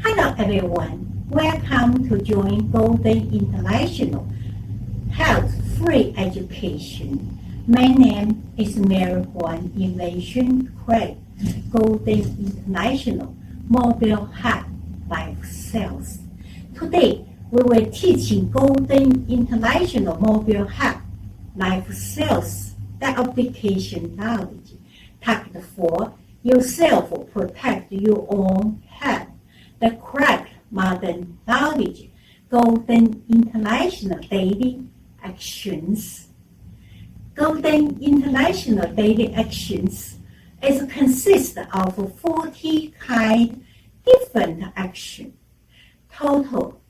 Hello everyone, welcome to join Golden International Health Free Education. My name is Mary Huan, Innovation Create Golden International Mobile Hub Life Sales. Today we will teach in Golden International Mobile Hub Life Sales the application knowledge target for yourself protect your own health. The correct modern knowledge, Golden International Daily Actions. Golden International Daily Actions is consist of 40 kind different actions, total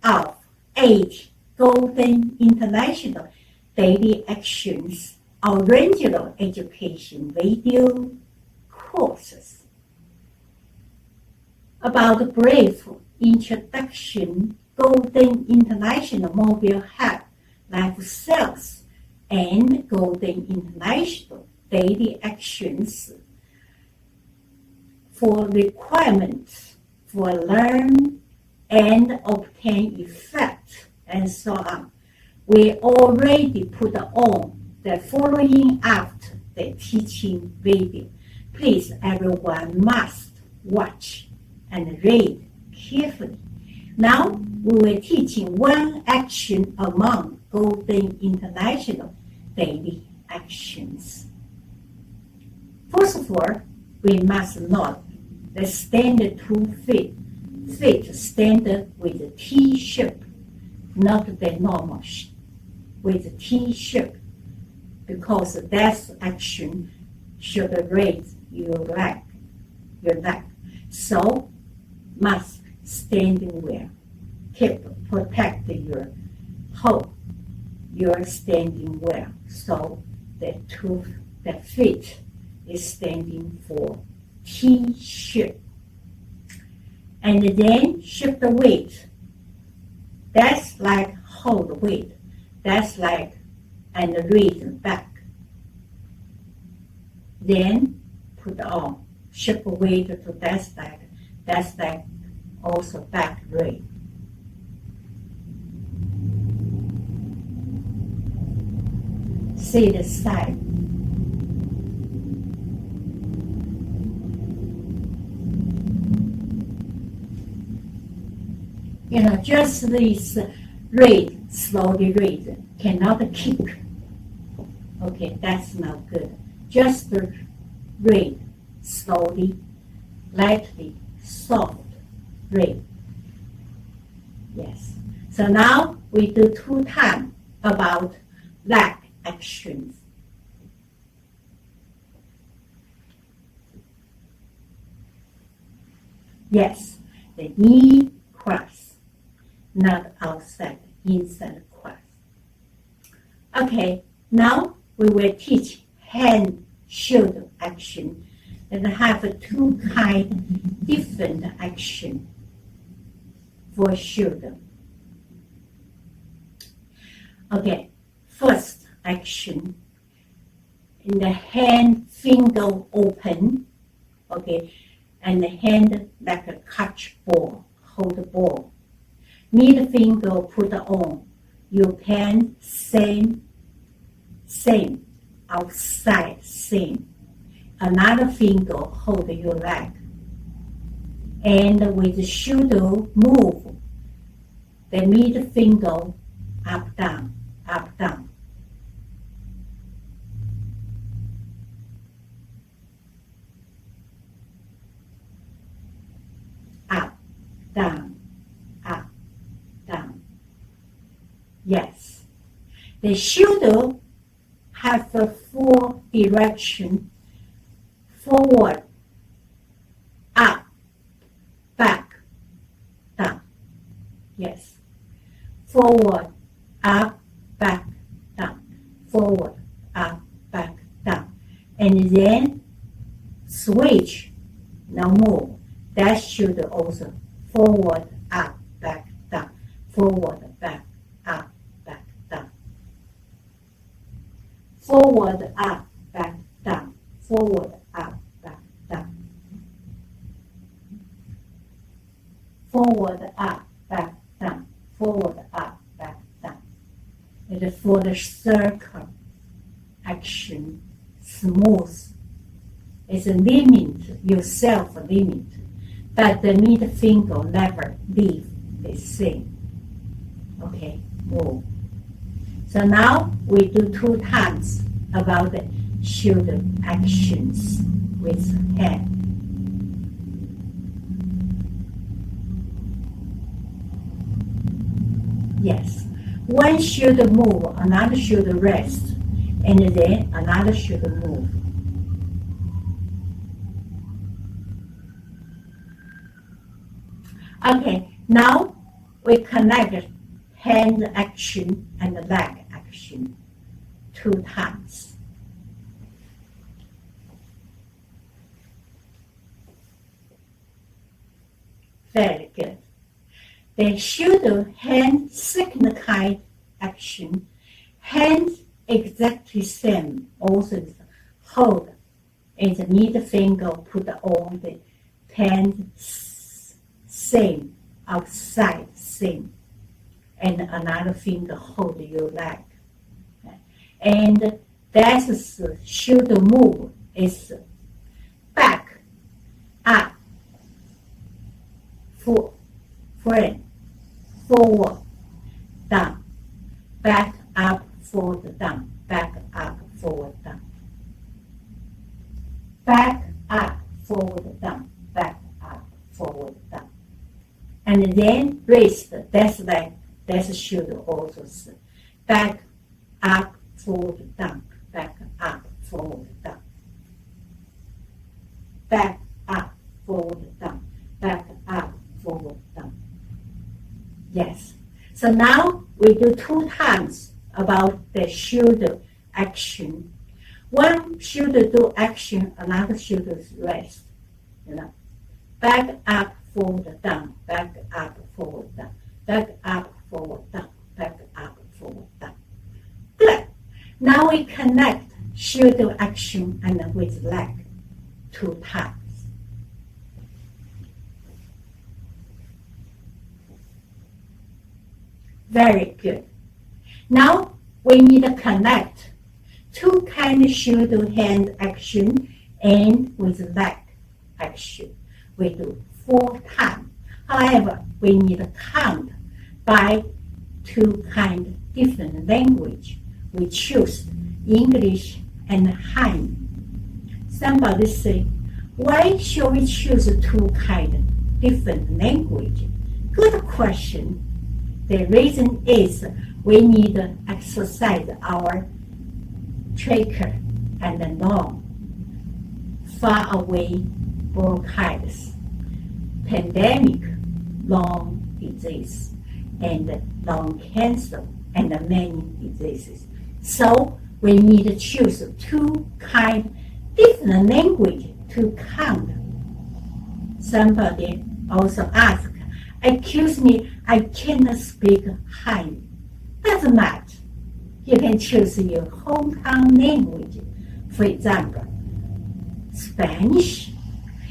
of 8 Golden International Daily Actions original education video courses. About brief introduction, Golden International Mobile Hub Life Sales and Golden International Daily Actions for requirements for learn and obtain effect and so on. We already put on the following after the teaching video. Please everyone must watch and read carefully. Now we will teach one action among Golden International Daily Actions. First of all, we must note the standard 2 fit standard with T-shape, not the normal with T-shape, because that action should raise your leg. So must standing well. Keep protect your hold. You're standing well. So the feet is standing for T-shape. And then shift the weight. That's like hold weight. That's like and raise back. Then put on shift weight to that side. That's like also back raise. See the side. Just this raise, slowly raise, cannot kick. Okay, that's not good. Just raise, slowly, lightly, soft raise. Yes. So now we do 2 times about leg actions. Yes, the knee cross, not outside, inside cross. Okay, now we will teach hand shoulder action and have 2 kind different action for shoulder. Okay, first action in the hand finger open, okay, and the hand like a catch ball, hold the ball. Middle finger put on your pen, same, outside, same. Another finger hold your leg. And with the shoulder move, the middle finger up, down, up, down. Up, down, up, down. Yes. The shoulder have a 4 direction: forward, up, back, down. Yes. Forward, up, back, down. Forward, up, back, down. And then switch. Now move. That should also forward, up, back, down. Forward, back, up, back, down. Forward, up, back, down. Forward, up, back, down. forward, up, back, down, forward, up, back, down. And for the circle action, smooth. It's a limit, yourself limit, but the middle finger never leave the same. Okay, move. So now we do 2 times about the shoulder actions with hand. Yes, one shoulder move, another shoulder rest, and then another shoulder move. Okay, now we connect hand action and leg action 2 times. Very good. The shoulder hand second kind action, hand exactly same, also hold and the middle finger put on the hand same, outside same, and another finger hold your leg. And that's shoulder move is back, up, front, forward, down, back, up, forward, down, back, up, forward, down, back, up, forward, down, back, up, forward, down. And then wrist, that's like, that's shoulder also. Back, up, forward, down, back, up, forward, down. Back, up, forward, down, back, up, forward, down. Yes. So now we do 2 times about the shoulder action. One shoulder do action, another shoulder rest. You know, back, up, forward, down, back, up, forward, down, back, up, forward, down, back, up, forward, down. Good. Now we connect shoulder action and with leg 2 times. Very good. Now we need to connect 2 kind of shoulder hand action and with leg action. We do 4 times. However, we need to count by 2 kind of different language. We choose English and Han. Somebody say, why should we choose 2 kind of different language? Good question. The reason is we need to exercise our trachea and the lung, far away bronchitis, pandemic, lung disease, and lung cancer, and many diseases. So we need to choose 2 kind different language to count. Somebody also asked, excuse me, I cannot speak Han. Doesn't matter. You can choose your hometown language. For example, Spanish.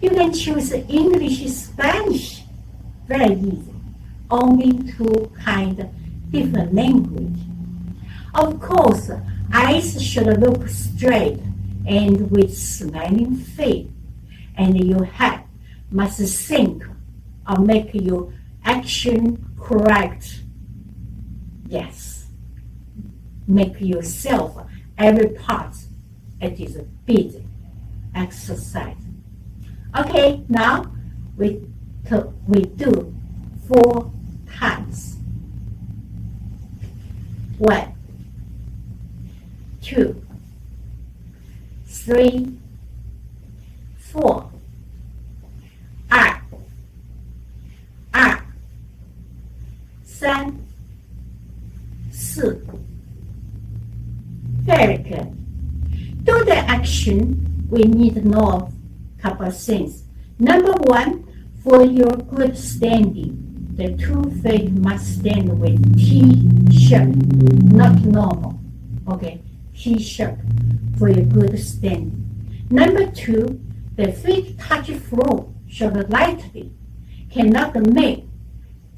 You can choose English, Spanish. Very easy. Only 2 kind of different language. Of course, eyes should look straight and with smiling face, and your head must think or make your action correct. Yes. Make yourself every part. It is a busy exercise. Okay, now we do 4 times. 1, 2, 3, 4. Up, up. 3, 4. Very good. Do the action, we need to know a couple of things. Number 1, for your good standing, the 2 feet must stand with T-shape, not normal. Okay, T-shape for your good standing. Number 2, the feet touch floor should lightly, cannot make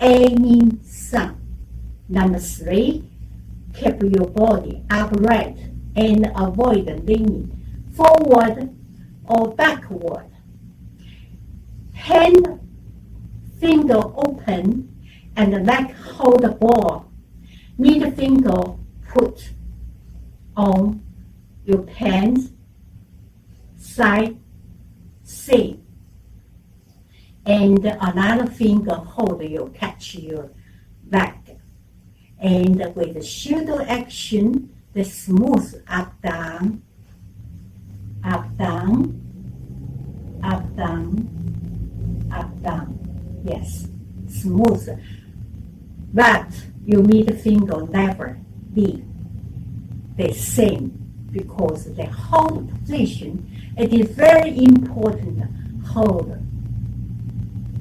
any sound. Number 3, keep your body upright and avoid leaning forward or backward. Hand finger open and leg hold the ball. Middle finger put on your pants side seam, and another finger hold you catch your leg. And with the shoulder action, the smooth up down, up down, up down, up down. Yes, smooth. But your middle finger never be the same, because the hold position, it is very important. Hold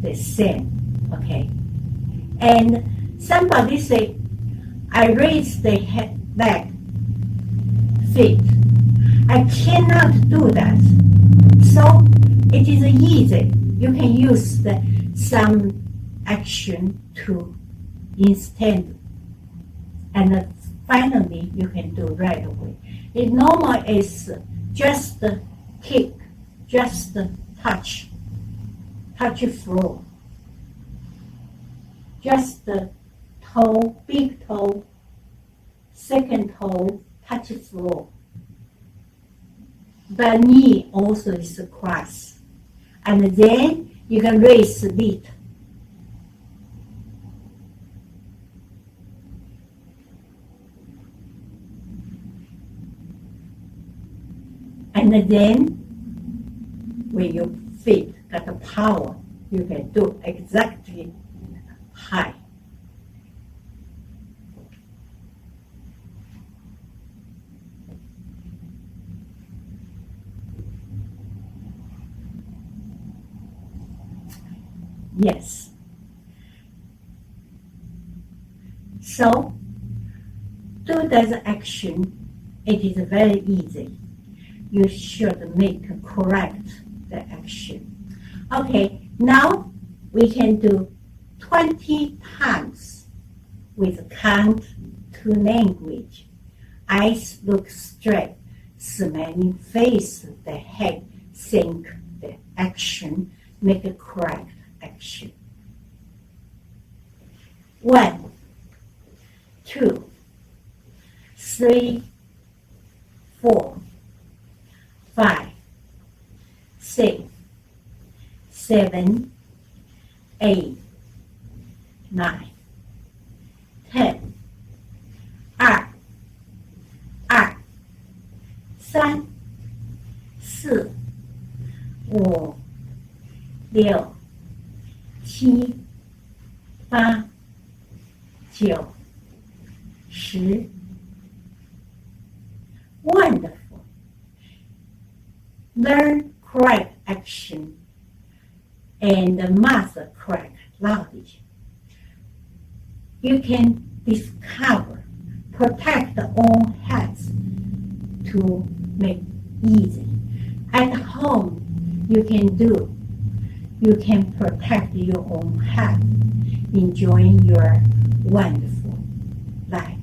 the same, okay? And somebody say, I raise the leg, feet. I cannot do that. So it is easy. You can use some action to instant, and finally you can do right away. It normal is just kick, just touch floor, just toe, big toe, second toe, touch floor. But knee also is cross, and then you can raise the feet. And then when your feet got the power, you can do exactly high. Yes. So, do that action. It is very easy. You should make correct the action. Okay, now we can do 20 times with count to language. Eyes look straight, smiling face the head, think the action, make a correct action. 1, 2, 3, 4, 5, 6, 7, 8, 9, 10. 2、3、4、5、6、7、8、9、10. Wonderful. Learn correct action and master correct knowledge. You can discover, protect own heads to make easy. At home, you can protect your own health, enjoying your wonderful life.